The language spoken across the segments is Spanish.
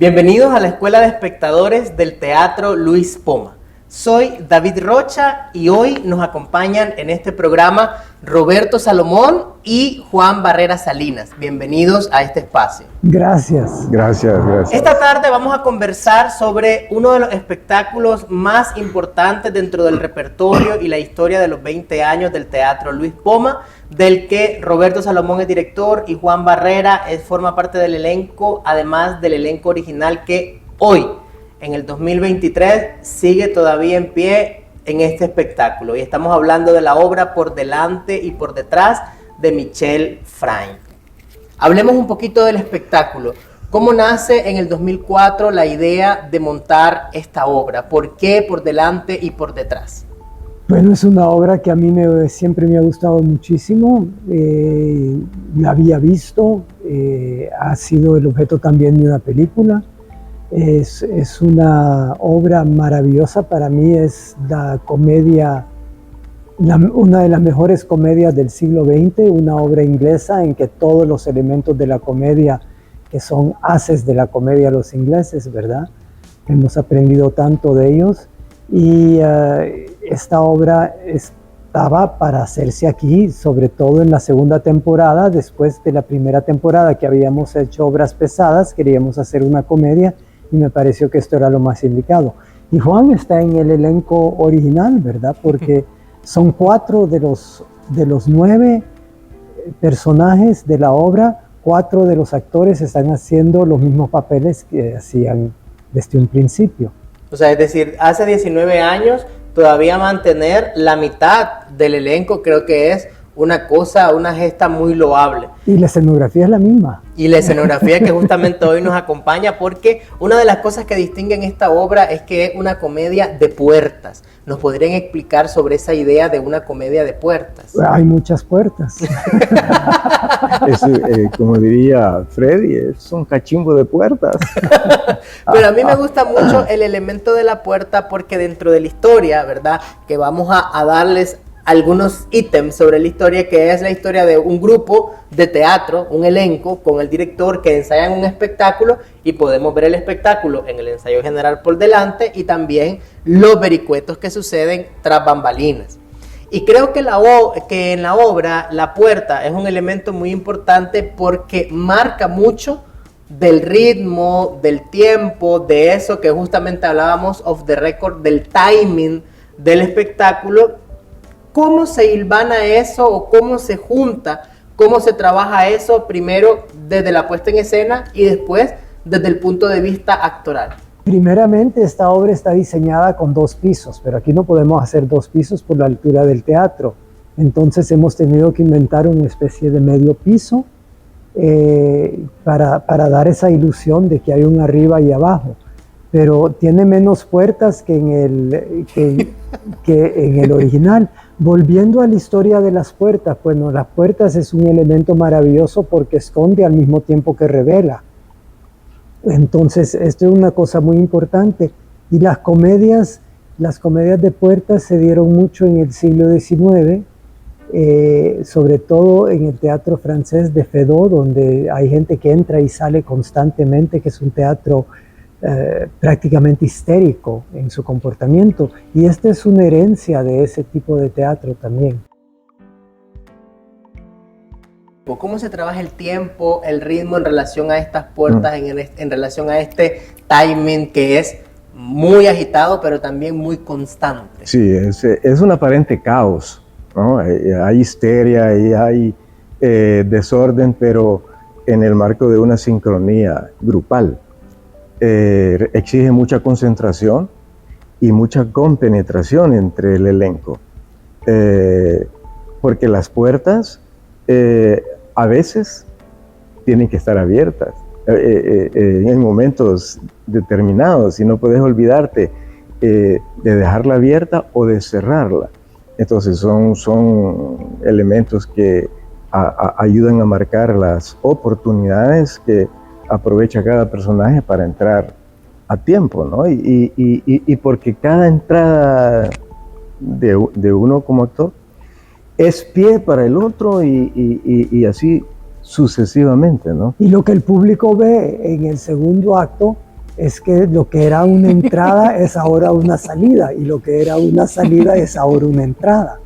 Bienvenidos a la Escuela de Espectadores del Teatro Luis Poma. Soy David Rocha y hoy nos acompañan en este programa Roberto Salomón y Juan Barrera Salinas. Bienvenidos a este espacio. Gracias. Gracias. Esta tarde vamos a conversar sobre uno de los espectáculos más importantes dentro del repertorio y la historia de los 20 años del Teatro Luis Poma, del que Roberto Salomón es director y Juan Barrera forma parte del elenco, además del elenco original que hoy, en el 2023, sigue todavía en pie en este espectáculo. Y estamos hablando de la obra Por delante y por detrás de Michel Frein. Hablemos un poquito del espectáculo. ¿Cómo nace en el 2004 la idea de montar esta obra? ¿Por qué Por delante y por detrás? Bueno, es una obra que a mí siempre me ha gustado muchísimo. La había visto, ha sido el objeto también de una película. Es una obra maravillosa, para mí es la comedia, una de las mejores comedias del siglo XX, una obra inglesa en que todos los elementos de la comedia, que son haces de la comedia los ingleses, ¿verdad? Hemos aprendido tanto de ellos y esta obra estaba para hacerse aquí, sobre todo en la segunda temporada. Después de la primera temporada que habíamos hecho obras pesadas, queríamos hacer una comedia y me pareció que esto era lo más indicado. Y Juan está en el elenco original, ¿verdad? Porque son 4 de los 9 personajes de la obra, 4 de los actores están haciendo los mismos papeles que hacían desde un principio. O sea, es decir, hace 19 años todavía mantener la mitad del elenco creo que es una gesta muy loable. Y la escenografía es la misma. Y la escenografía que justamente hoy nos acompaña, porque una de las cosas que distinguen esta obra es que es una comedia de puertas. ¿Nos podrían explicar sobre esa idea de una comedia de puertas? Hay muchas puertas. Como diría Freddy, es un cachimbo de puertas. Pero a mí me gusta mucho el elemento de la puerta porque dentro de la historia, ¿verdad? Que vamos a darles algunos ítems sobre la historia, que es la historia de un grupo de teatro, un elenco con el director que ensayan un espectáculo y podemos ver el espectáculo en el ensayo general por delante y también los vericuetos que suceden tras bambalinas. Y creo que en la obra la puerta es un elemento muy importante porque marca mucho del ritmo, del tiempo, de eso que justamente hablábamos off the record, del timing del espectáculo. ¿Cómo se hilvana eso o cómo se junta, cómo se trabaja eso primero desde la puesta en escena y después desde el punto de vista actoral? Primeramente, esta obra está diseñada con 2 pisos, pero aquí no podemos hacer 2 pisos por la altura del teatro. Entonces hemos tenido que inventar una especie de medio piso para dar esa ilusión de que hay un arriba y abajo. Pero tiene menos puertas que en el original. Volviendo a la historia de las puertas, bueno, las puertas es un elemento maravilloso porque esconde al mismo tiempo que revela. Entonces, esto es una cosa muy importante. Y las comedias de puertas se dieron mucho en el siglo XIX, sobre todo en el teatro francés de Feydeau, donde hay gente que entra y sale constantemente, que es un teatro prácticamente histérico en su comportamiento, y esta es una herencia de ese tipo de teatro también. ¿Cómo se trabaja el tiempo, el ritmo en relación a estas puertas, en relación a este timing que es muy agitado pero también muy constante? Sí, es un aparente caos, ¿no? Hay histeria y hay desorden, pero en el marco de una sincronía grupal. Exige mucha concentración y mucha compenetración entre el elenco, porque las puertas a veces tienen que estar abiertas en momentos determinados y no puedes olvidarte de dejarla abierta o de cerrarla. Entonces son elementos que ayudan a marcar las oportunidades que aprovecha cada personaje para entrar a tiempo, ¿no? Y porque cada entrada de uno como actor es pie para el otro y así sucesivamente, ¿no? Y lo que el público ve en el segundo acto es que lo que era una entrada es ahora una salida, y lo que era una salida es ahora una entrada.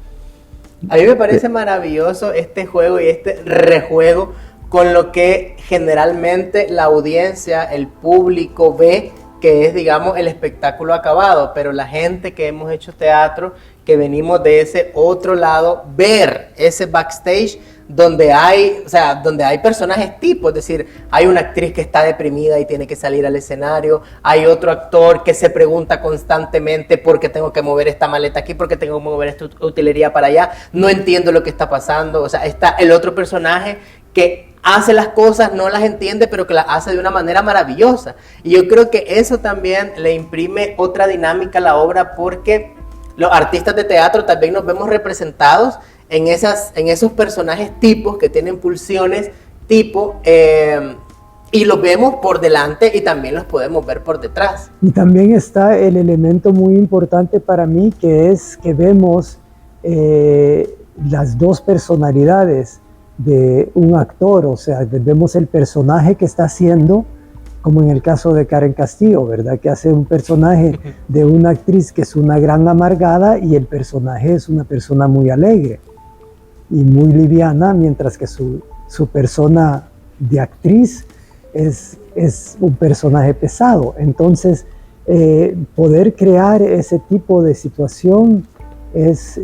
A mí me parece maravilloso este juego y este rejuego con lo que generalmente la audiencia, el público ve que es, digamos, el espectáculo acabado, pero la gente que hemos hecho teatro, que venimos de ese otro lado, ver ese backstage donde hay, o sea, donde hay personajes tipo, es decir, hay una actriz que está deprimida y tiene que salir al escenario, hay otro actor que se pregunta constantemente por qué tengo que mover esta maleta aquí, por qué tengo que mover esta utilería para allá, no entiendo lo que está pasando, o sea, está el otro personaje que hace las cosas, no las entiende, pero que las hace de una manera maravillosa. Y yo creo que eso también le imprime otra dinámica a la obra, porque los artistas de teatro también nos vemos representados en esos personajes tipos que tienen pulsiones tipo, y los vemos por delante y también los podemos ver por detrás. Y también está el elemento muy importante para mí, que es que vemos las dos personalidades de un actor, o sea, vemos el personaje que está haciendo, como en el caso de Karen Castillo, ¿verdad? Que hace un personaje de una actriz que es una gran amargada, y el personaje es una persona muy alegre y muy liviana, mientras que su persona de actriz es un personaje pesado. Entonces, poder crear ese tipo de situación es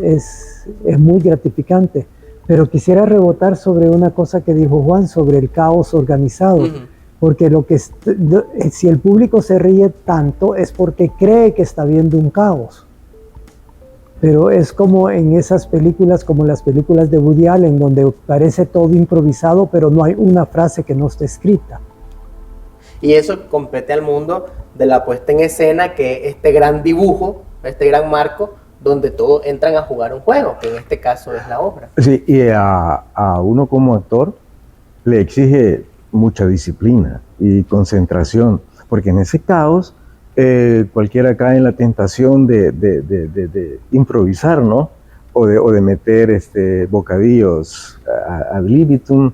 muy gratificante. Pero quisiera rebotar sobre una cosa que dijo Juan sobre el caos organizado. Porque si el público se ríe tanto es porque cree que está viendo un caos. Pero es como en esas películas, como las películas de Woody Allen, donde parece todo improvisado, pero no hay una frase que no esté escrita. Y eso compete al mundo de la puesta en escena, que es este gran dibujo, este gran marco, donde todos entran a jugar un juego, que en este caso es la obra. Sí, y a uno como actor le exige mucha disciplina y concentración, porque en ese caos cualquiera cae en la tentación de improvisar, ¿no? O de meter bocadillos ad libitum,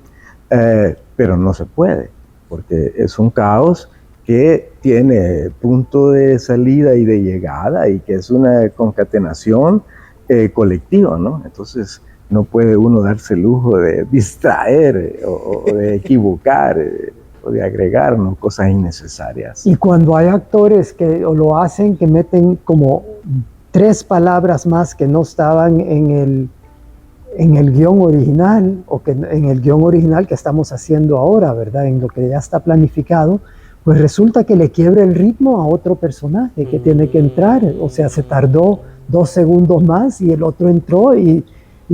pero no se puede, porque es un caos que tiene punto de salida y de llegada, y que es una concatenación colectiva, ¿no? Entonces no puede uno darse el lujo de distraer o de equivocar o de agregar, ¿no?, cosas innecesarias. Y cuando hay actores que lo hacen, que meten como 3 palabras más que no estaban en el guión original, o que en el guión original que estamos haciendo ahora, ¿verdad? En lo que ya está planificado, pues resulta que le quiebra el ritmo a otro personaje que tiene que entrar. O sea, se tardó 2 segundos más y el otro entró y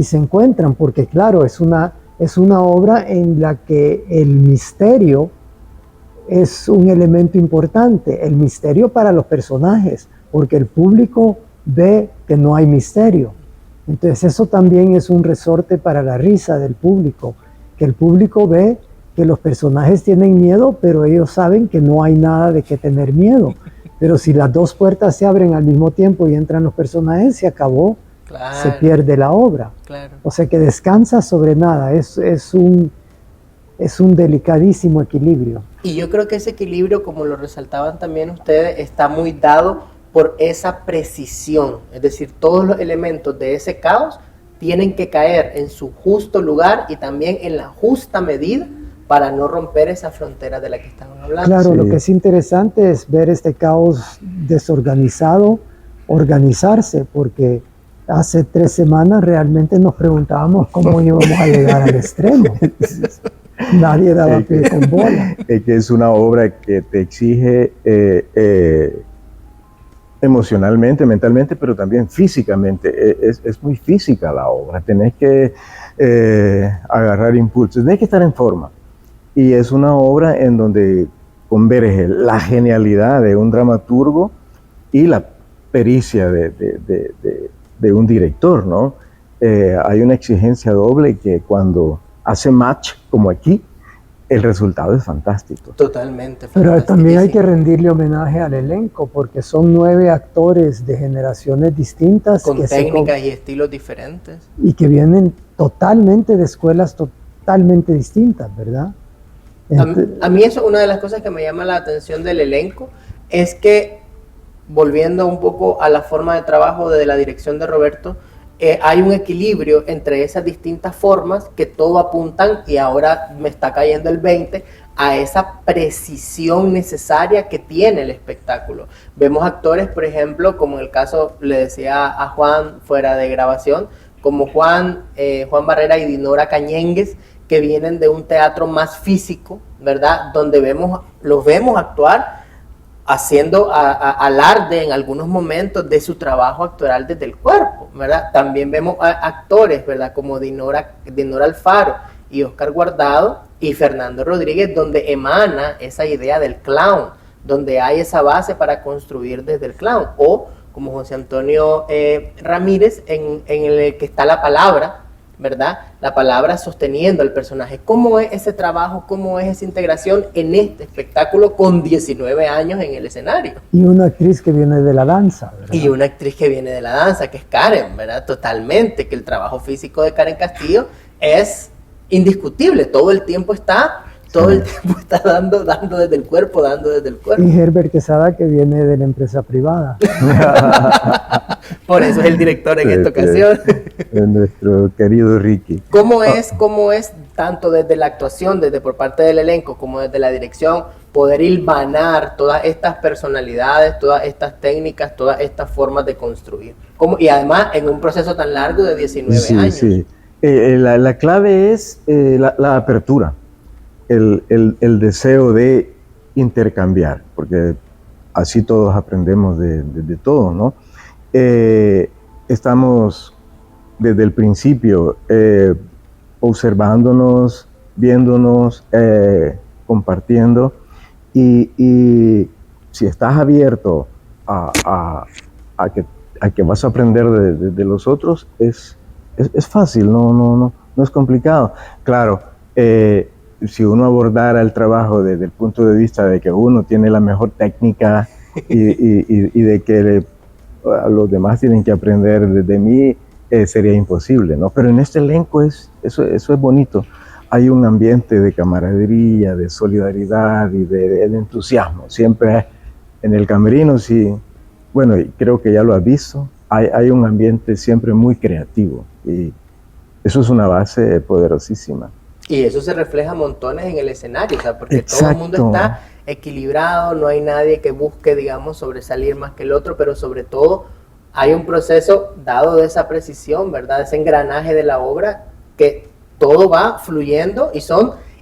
se encuentran, porque claro, es una obra en la que el misterio es un elemento importante, el misterio para los personajes, porque el público ve que no hay misterio. Entonces eso también es un resorte para la risa del público, que el público ve que los personajes tienen miedo, pero ellos saben que no hay nada de qué tener miedo. Pero si las 2 puertas se abren al mismo tiempo y entran los personajes, se acabó. Claro. Se pierde la obra. Claro. O sea que descansa sobre nada, es un delicadísimo equilibrio. Y yo creo que ese equilibrio, como lo resaltaban también ustedes, está muy dado por esa precisión. Es decir, todos los elementos de ese caos tienen que caer en su justo lugar y también en la justa medida, para no romper esa frontera de la que estamos hablando. Claro, sí. Sí. Lo que es interesante es ver este caos desorganizado organizarse, porque hace 3 semanas realmente nos preguntábamos cómo íbamos a llegar al extremo. Nadie daba pie con bola. Es que es una obra que te exige emocionalmente, mentalmente, pero también físicamente. Es muy física la obra. Tenés que agarrar impulsos, tenés que estar en forma. Y es una obra en donde converge la genialidad de un dramaturgo y la pericia de un director, ¿no? Hay una exigencia doble que cuando hace match, como aquí, el resultado es fantástico. Totalmente. Pero también hay que rendirle homenaje al elenco, porque son 9 actores de generaciones distintas. Con técnicas y estilos diferentes. Y que vienen totalmente de escuelas totalmente distintas, ¿verdad? A mí eso es una de las cosas que me llama la atención del elenco, es que, volviendo un poco a la forma de trabajo de la dirección de Roberto, hay un equilibrio entre esas distintas formas que todo apuntan, y ahora me está cayendo el 20, a esa precisión necesaria que tiene el espectáculo. Vemos actores, por ejemplo, como en el caso, le decía a Juan fuera de grabación, como Juan Barrera y Dinora Cañengues, que vienen de un teatro más físico, ¿verdad? Donde los vemos actuar haciendo alarde en algunos momentos de su trabajo actoral desde el cuerpo, ¿verdad? También vemos actores, ¿verdad? Como Dinora Alfaro y Oscar Guardado y Fernando Rodríguez, donde emana esa idea del clown, donde hay esa base para construir desde el clown, o como José Antonio Ramírez, en el que está la palabra, ¿verdad? La palabra sosteniendo al personaje. ¿Cómo es ese trabajo? ¿Cómo es esa integración en este espectáculo con 19 años en el escenario? Y una actriz que viene de la danza, ¿verdad? Y una actriz que viene de la danza, que es Karen, ¿verdad? Totalmente, que el trabajo físico de Karen Castillo es indiscutible. Todo el tiempo está dando desde el cuerpo, Y Herbert Quesada, que viene de la empresa privada. Por eso es el director en esta ocasión. Nuestro querido Ricky. ¿Cómo es tanto desde la actuación, desde por parte del elenco, como desde la dirección, poder hilvanar todas estas personalidades, todas estas técnicas, todas estas formas de construir? Y además en un proceso tan largo de 19 años. Sí. La clave es la apertura, el deseo de intercambiar, porque así todos aprendemos de todo, ¿no? Estamos desde el principio observándonos, viéndonos, compartiendo, y si estás abierto a que vas a aprender de los otros, es fácil, no es complicado. Claro, si uno abordara el trabajo desde el punto de vista de que uno tiene la mejor técnica y de que los demás tienen que aprender de mí, sería imposible, ¿no? Pero en este elenco eso es bonito. Hay un ambiente de camaradería, de solidaridad y de entusiasmo. Siempre en el camerino, sí, bueno, creo que ya lo has visto, hay un ambiente siempre muy creativo, y eso es una base poderosísima. Y eso se refleja montones en el escenario, o sea, porque Exacto. todo el mundo está equilibrado, no hay nadie que busque, digamos, sobresalir más que el otro, pero sobre todo hay un proceso dado de esa precisión, ¿verdad? Ese engranaje de la obra, que todo va fluyendo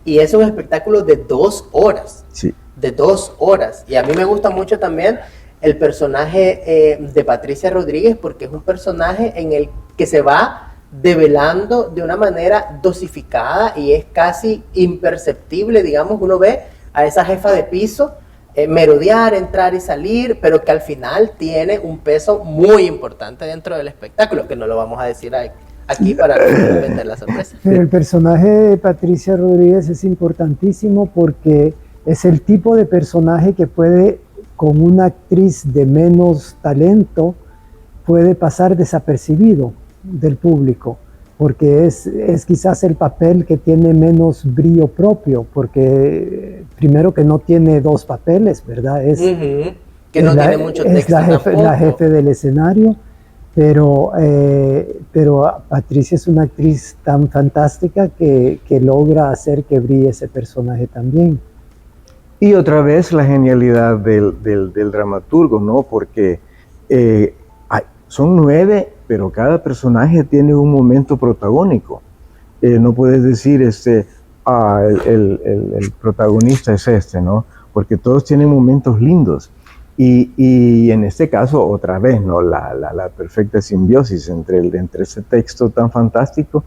y es un espectáculo de 2 horas. Sí. De 2 horas. Y a mí me gusta mucho también el personaje de Patricia Rodríguez, porque es un personaje en el que se va develando de una manera dosificada y es casi imperceptible, digamos. Uno ve a esa jefa de piso merodear, entrar y salir, pero que al final tiene un peso muy importante dentro del espectáculo, que no lo vamos a decir aquí para no vender la sorpresa. Pero el personaje de Patricia Rodríguez es importantísimo porque es el tipo de personaje que puede, con una actriz de menos talento, puede pasar desapercibido del público, porque es quizás el papel que tiene menos brillo propio, porque primero que no tiene 2 papeles, ¿verdad? Que no tiene mucho texto. Es la jefe del escenario, pero Patricia es una actriz tan fantástica que logra hacer que brille ese personaje también. Y otra vez la genialidad del dramaturgo, ¿no? Porque son 9, pero cada personaje tiene un momento protagónico. No puedes decir, el protagonista es ¿no? Porque todos tienen momentos lindos. Y en este caso, otra vez, ¿no? La perfecta simbiosis entre ese texto tan fantástico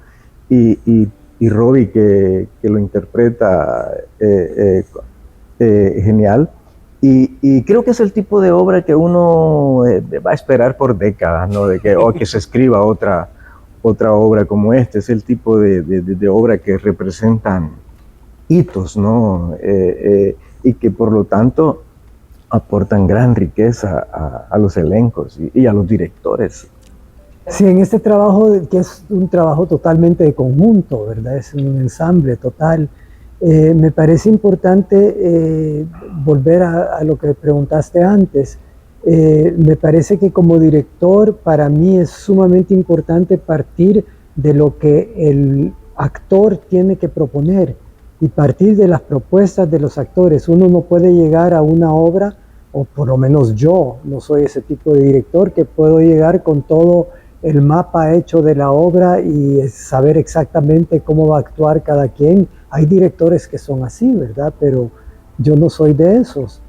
y Robbie, que lo interpreta genial. Y creo que es el tipo de obra que uno va a esperar por décadas, ¿no? De que se escriba otra obra como esta. Es el tipo de obra que representan hitos, ¿no? Y que por lo tanto aportan gran riqueza a los elencos y a los directores. Sí, en este trabajo, que es un trabajo totalmente de conjunto, ¿verdad? Es un ensamble total. Me parece importante volver a lo que preguntaste antes. Me parece que como director para mí es sumamente importante partir de lo que el actor tiene que proponer y partir de las propuestas de los actores. Uno no puede llegar a una obra, o por lo menos yo no soy ese tipo de director que puedo llegar con todo el mapa hecho de la obra y saber exactamente cómo va a actuar cada quien. Hay directores que son así, ¿verdad? Pero yo no soy de esos.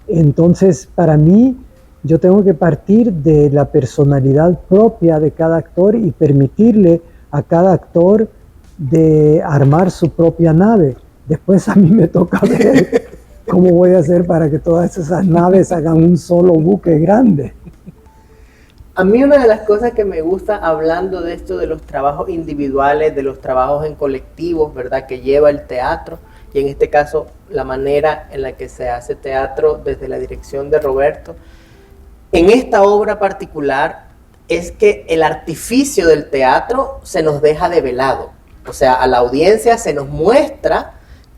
Entonces, para mí, yo tengo que partir de la personalidad propia de cada actor y permitirle a cada actor de armar su propia nave. Después a mí me toca ver cómo voy a hacer para que todas esas naves hagan un solo buque grande. A mí una de las cosas que me gusta hablando de esto de los trabajos individuales, de los trabajos en colectivos, ¿verdad? Que lleva el teatro, y en este caso la manera en la que se hace teatro desde la dirección de Roberto, en esta obra particular es que el artificio del teatro se nos deja develado. O sea, a la audiencia se nos muestra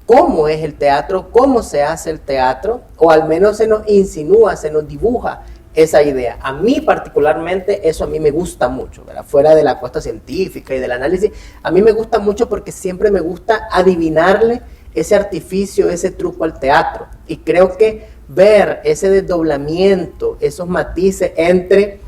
cómo es el teatro, cómo se hace el teatro, o al menos se nos insinúa, se nos dibuja esa idea. A mí particularmente eso a mí me gusta mucho, ¿verdad? Fuera de la apuesta científica y del análisis, a mí me gusta mucho porque siempre me gusta adivinarle ese artificio, ese truco al teatro. Y creo que ver ese desdoblamiento, esos matices entre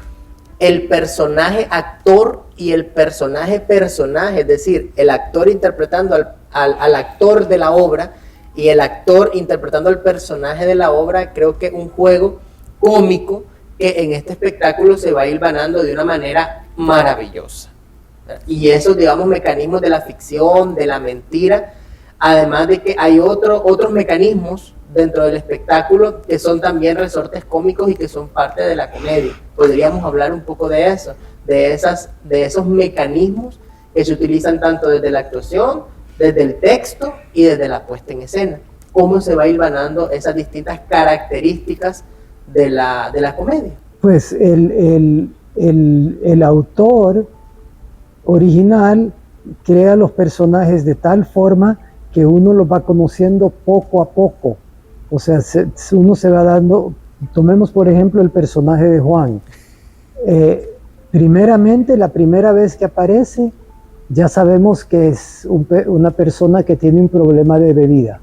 el personaje actor y el personaje personaje, es decir, el actor interpretando al actor de la obra y el actor interpretando al personaje de la obra, creo que es un juego cómico que en este espectáculo se va a ir hilvanando de una manera maravillosa. Y esos, digamos, mecanismos de la ficción, de la mentira, además de que hay otros mecanismos dentro del espectáculo que son también resortes cómicos y que son parte de la comedia. Podríamos hablar un poco de eso, de esos mecanismos que se utilizan tanto desde la actuación, desde el texto y desde la puesta en escena. Cómo se va hilvanando esas distintas características de la comedia. Pues el autor original crea los personajes de tal forma que uno los va conociendo poco a poco. O sea, uno se va dando, tomemos por ejemplo el personaje de Juan. Primeramente, la primera vez que aparece, ya sabemos que es una persona que tiene un problema de bebida.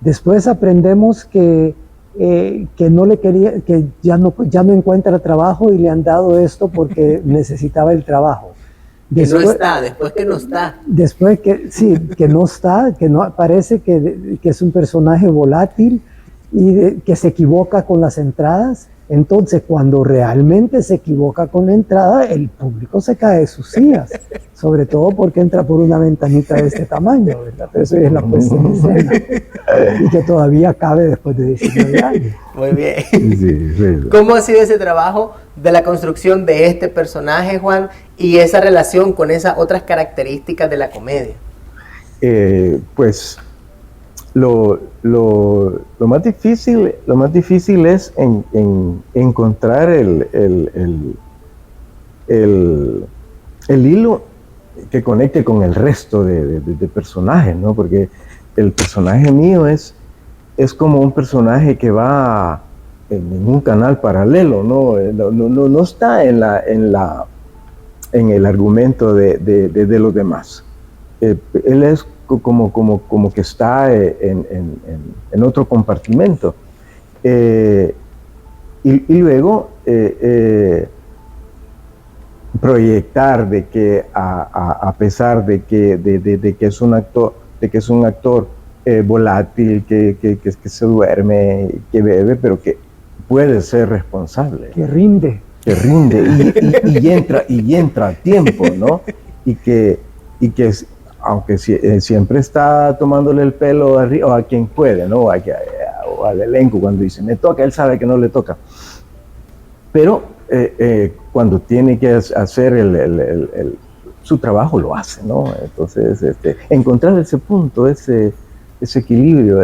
Después aprendemos que no le quería, que ya no encuentra trabajo y le han dado esto porque necesitaba el trabajo. Después que no está. Después que, sí, que no está, que no parece que es un personaje volátil y que se equivoca con las entradas. Entonces, cuando realmente se equivoca con la entrada, el público se cae de sus sillas, sobre todo porque entra por una ventanita de este tamaño, ¿verdad? Pero eso es la puesta en escena, y que todavía cabe después de 19 años. Muy bien. Sí. ¿Cómo ha sido ese trabajo de la construcción de este personaje, Juan, y esa relación con esas otras características de la comedia? Pues lo más difícil es encontrar el hilo que conecte con el resto de personajes, ¿no? Porque el personaje mío es como un personaje que va en un canal paralelo, no está en el argumento de los demás. Él es como que está en otro compartimento. Y luego proyectar de que a pesar de que es un actor volátil, que se duerme, que bebe, pero que puede ser responsable. Que rinde y entra a tiempo, ¿no? Y que aunque siempre está tomándole el pelo o a quien puede, ¿no? O al elenco cuando dice, me toca, él sabe que no le toca. Pero cuando tiene que hacer su trabajo, lo hace, ¿no? Entonces, encontrar ese punto, ese equilibrio,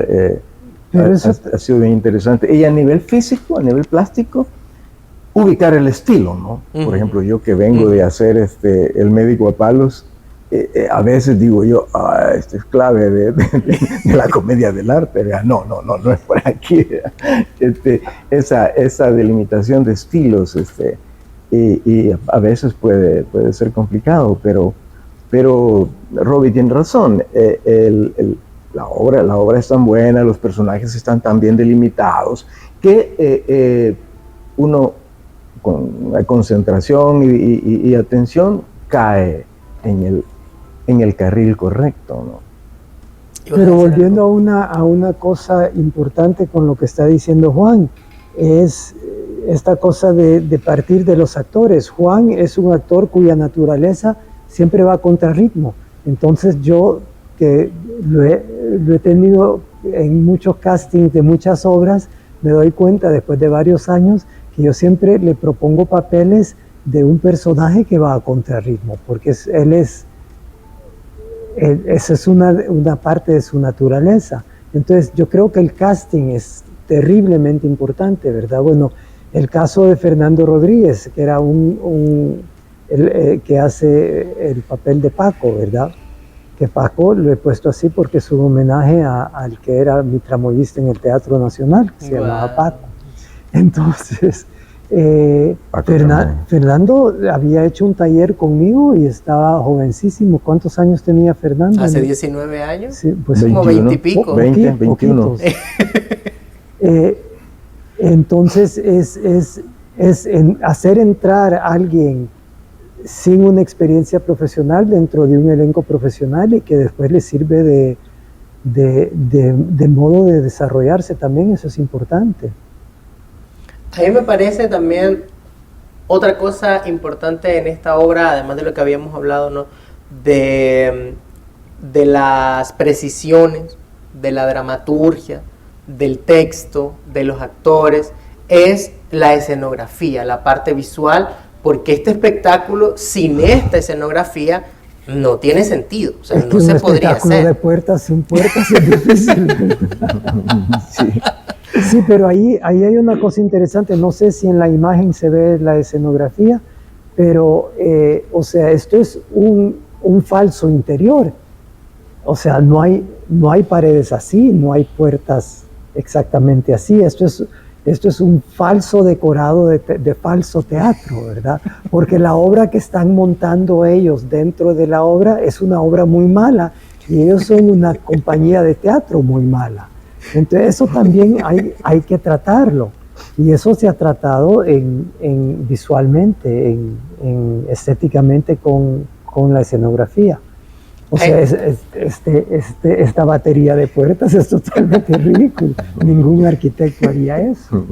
ha sido bien interesante. Y a nivel físico, a nivel plástico, ubicar el estilo, ¿no? Por ejemplo, yo que vengo de hacer el médico a palos, A veces digo yo, esto es clave de la comedia del arte. No es por aquí. Esa delimitación de estilos, y a veces puede ser complicado, pero Robbie tiene razón. La obra es tan buena, los personajes están tan bien delimitados, que uno con la concentración y atención cae en el carril correcto, ¿no? Pero volviendo a una cosa importante con lo que está diciendo Juan, es esta cosa de partir de los actores. Juan es un actor cuya naturaleza siempre va contra ritmo. Entonces yo, que lo he tenido en muchos castings de muchas obras, me doy cuenta después de varios años que yo siempre le propongo papeles de un personaje que va a contrarritmo, porque esa es una parte de su naturaleza. Entonces yo creo que el casting es terriblemente importante, ¿verdad? Bueno, el caso de Fernando Rodríguez, que era que hace el papel de Paco, ¿verdad? Que Paco lo he puesto así porque es un homenaje al que era mi tramoyista en el Teatro Nacional, que se llamaba Paco. Entonces, Fernando había hecho un taller conmigo y estaba jovencísimo. ¿Cuántos años tenía Fernando? ¿Hace 19 años? Sí, pues como 20 y pico. 21. Entonces, es hacer entrar a alguien sin una experiencia profesional dentro de un elenco profesional y que después le sirve de modo de desarrollarse también. Eso es importante. A mí me parece también otra cosa importante en esta obra, además de lo que habíamos hablado, ¿no? de las precisiones, de la dramaturgia, del texto, de los actores, es la escenografía, la parte visual, porque este espectáculo sin esta escenografía no tiene sentido, o sea, es que no se podría hacer. De puertas sin puertas es difícil. Sí, pero ahí hay una cosa interesante, no sé si en la imagen se ve la escenografía, pero, o sea, esto es un falso interior, o sea, no hay paredes así, no hay puertas exactamente así, esto es un falso decorado de falso teatro, ¿verdad? Porque la obra que están montando ellos dentro de la obra es una obra muy mala y ellos son una compañía de teatro muy mala. Entonces eso también hay que tratarlo y eso se ha tratado visualmente, estéticamente con la escenografía. O sea, esta batería de puertas es totalmente ridículo. Ningún arquitecto haría eso.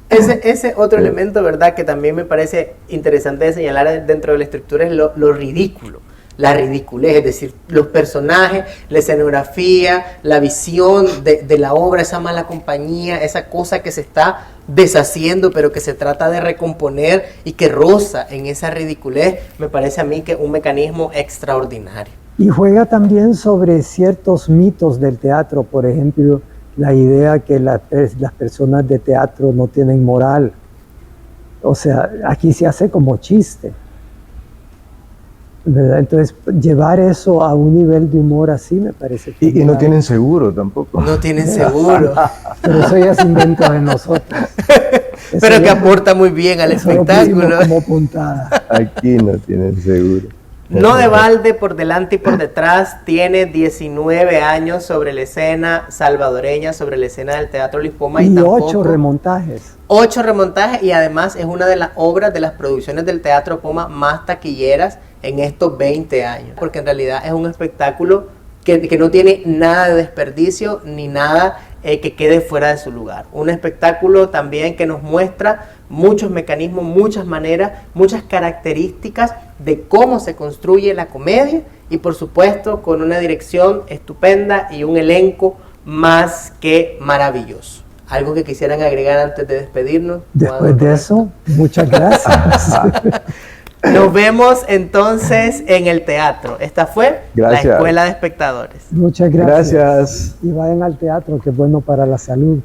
Ese otro elemento, ¿verdad?, que también me parece interesante de señalar dentro de la estructura es lo ridículo, la ridiculez, es decir, los personajes, la escenografía, la visión de la obra, esa mala compañía, esa cosa que se está deshaciendo pero que se trata de recomponer y que roza en esa ridiculez, me parece a mí que un mecanismo extraordinario. Y juega también sobre ciertos mitos del teatro, por ejemplo, la idea que las personas de teatro no tienen moral. O sea, aquí se hace como chiste, ¿verdad? Entonces, llevar eso a un nivel de humor así me parece que... Y no tienen seguro tampoco. No tienen seguro. Pero eso ya es invento de nosotros. Pero que aporta muy bien al espectáculo. Como puntada. Aquí no tienen seguro. No de balde, por delante y por detrás, tiene 19 años sobre la escena salvadoreña, sobre la escena del Teatro Lispoma. Y 8 remontajes. 8 remontajes, y además es una de las obras de las producciones del Teatro Poma más taquilleras en estos 20 años. Porque en realidad es un espectáculo que no tiene nada de desperdicio ni nada que quede fuera de su lugar. Un espectáculo también que nos muestra muchos mecanismos, muchas maneras, muchas características de cómo se construye la comedia y por supuesto con una dirección estupenda y un elenco más que maravilloso. ¿Algo que quisieran agregar antes de despedirnos? Después de eso, muchas gracias. Nos vemos entonces en el teatro. Esta fue la Escuela de Espectadores. Muchas gracias. Y vayan al teatro, que es bueno para la salud.